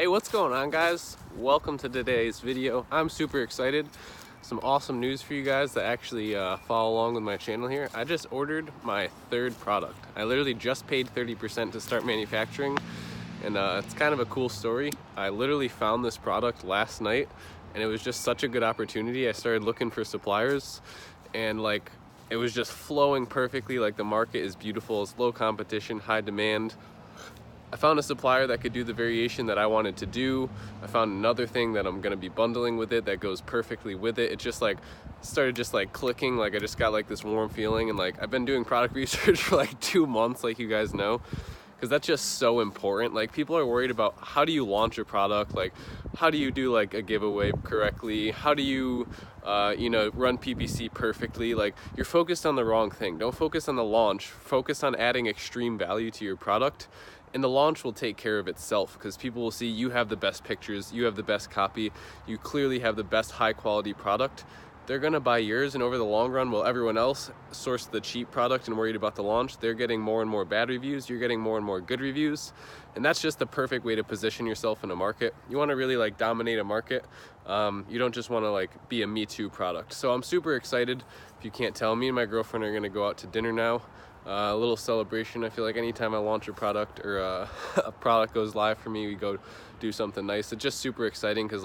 Hey, what's going on, guys? Welcome to today's video. I'm super excited. Some awesome news for you guys that actually follow along with my channel here. I just ordered my third product. I literally just paid 30% to start manufacturing, and it's kind of a cool story. I literally found this product last night, and it was just such a good opportunity. I started looking for suppliers, and it was just flowing perfectly. Like, the market is beautiful, it's low competition, high demand. I found a supplier that could do the variation that I wanted to do. I found another thing that I'm gonna be bundling with it that goes perfectly with it. It just started clicking. I just got this warm feeling, and I've been doing product research for 2 months, like you guys know, because that's just so important. People are worried about how do you launch a product, how do you do a giveaway correctly, how do you run PPC perfectly. You're focused on the wrong thing. Don't focus on the launch, focus on adding extreme value to your product, and the launch will take care of itself, because people will see you have the best pictures, you have the best copy, you clearly have the best high quality product. They're gonna buy yours, and over the long run, while everyone else sourced the cheap product and worried about the launch, they're getting more and more bad reviews, you're getting more and more good reviews, and that's just the perfect way to position yourself in a market. You wanna really dominate a market. You don't just wanna be a Me Too product. So I'm super excited. If you can't tell, me and my girlfriend are gonna go out to dinner now. A little celebration. I feel like anytime I launch a product or a product goes live for me, we go do something nice. It's just super exciting, because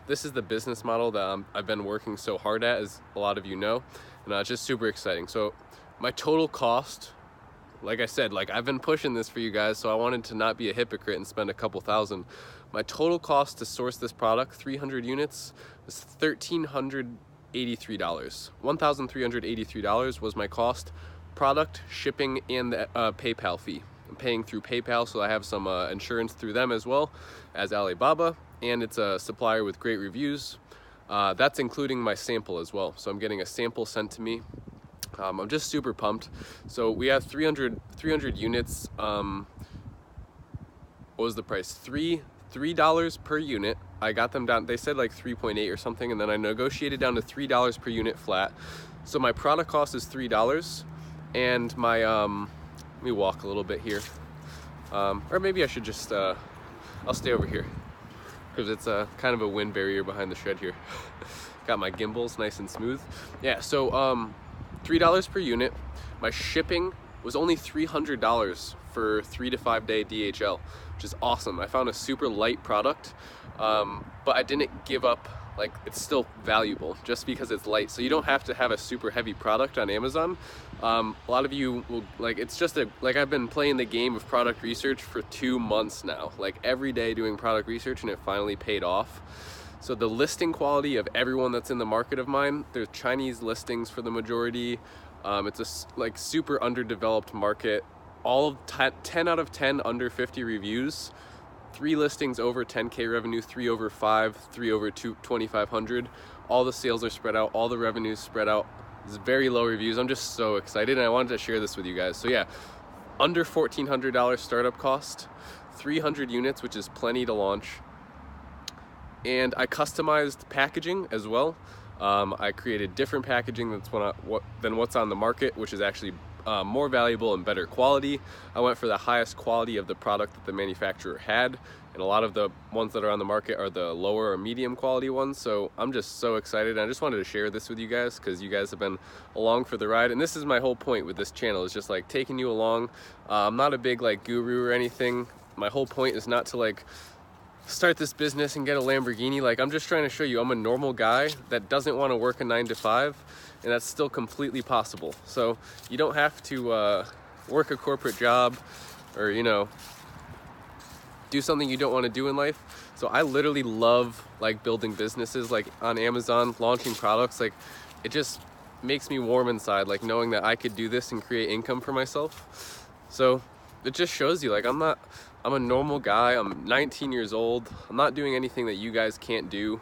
this is the business model that I've been working so hard at, as a lot of you know, and it's just super exciting. So my total cost, like I said, I've been pushing this for you guys, so I wanted to not be a hypocrite and spend a couple thousand. My total cost to source this product, 300 units, was $1,383. $1,383 was my cost. Product, shipping, and the PayPal fee. I'm paying through PayPal, so I have some insurance through them as well as Alibaba, and it's a supplier with great reviews. That's including my sample as well, so I'm getting a sample sent to me. I'm just super pumped. So we have 300 units. What was the price? $3 per unit. I got them down, they said 3.8 or something, and then I negotiated down to $3 per unit flat. So my product cost is $3. And my, let me walk a little bit here. Or maybe I should just, I'll stay over here, because it's kind of a wind barrier behind the shed here. Got my gimbals nice and smooth. Yeah, so $3 per unit. My shipping was only $300 for 3 to 5 day DHL, which is awesome. I found a super light product, but I didn't give up. It's still valuable just because it's light. So you don't have to have a super heavy product on Amazon. A lot of you will, it's just I've been playing the game of product research for 2 months now, every day doing product research, and it finally paid off. So the listing quality of everyone that's in the market of mine, they're Chinese listings for the majority. It's a super underdeveloped market. All of 10 out of 10 under 50 reviews. 3 listings over 10K revenue, 3 over 5, 3 over 2,500. All the sales are spread out, all the revenues spread out. It's very low reviews. I'm just so excited, and I wanted to share this with you guys. So yeah, under $1,400 startup cost, 300 units, which is plenty to launch. And I customized packaging as well. I created different packaging than what's on the market, which is actually more valuable and better quality. I went for the highest quality of the product that the manufacturer had, and a lot of the ones that are on the market are the lower or medium quality ones. So I'm just so excited, and I just wanted to share this with you guys, because you guys have been along for the ride, and this is my whole point with this channel, is just taking you along. I'm not a big guru or anything. My whole point is not to start this business and get a Lamborghini. I'm just trying to show you I'm a normal guy that doesn't want to work a 9 to 5, and that's still completely possible. So you don't have to work a corporate job, or do something you don't want to do in life. So I literally love building businesses on Amazon, launching products. It just makes me warm inside, knowing that I could do this and create income for myself. So it just shows you I'm a normal guy. I'm 19 years old. I'm not doing anything that you guys can't do.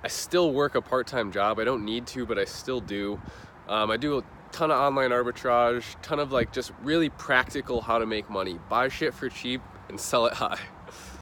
I still work a part-time job. I don't need to, but I still do. I do a ton of online arbitrage, ton of just really practical how to make money. Buy shit for cheap and sell it high.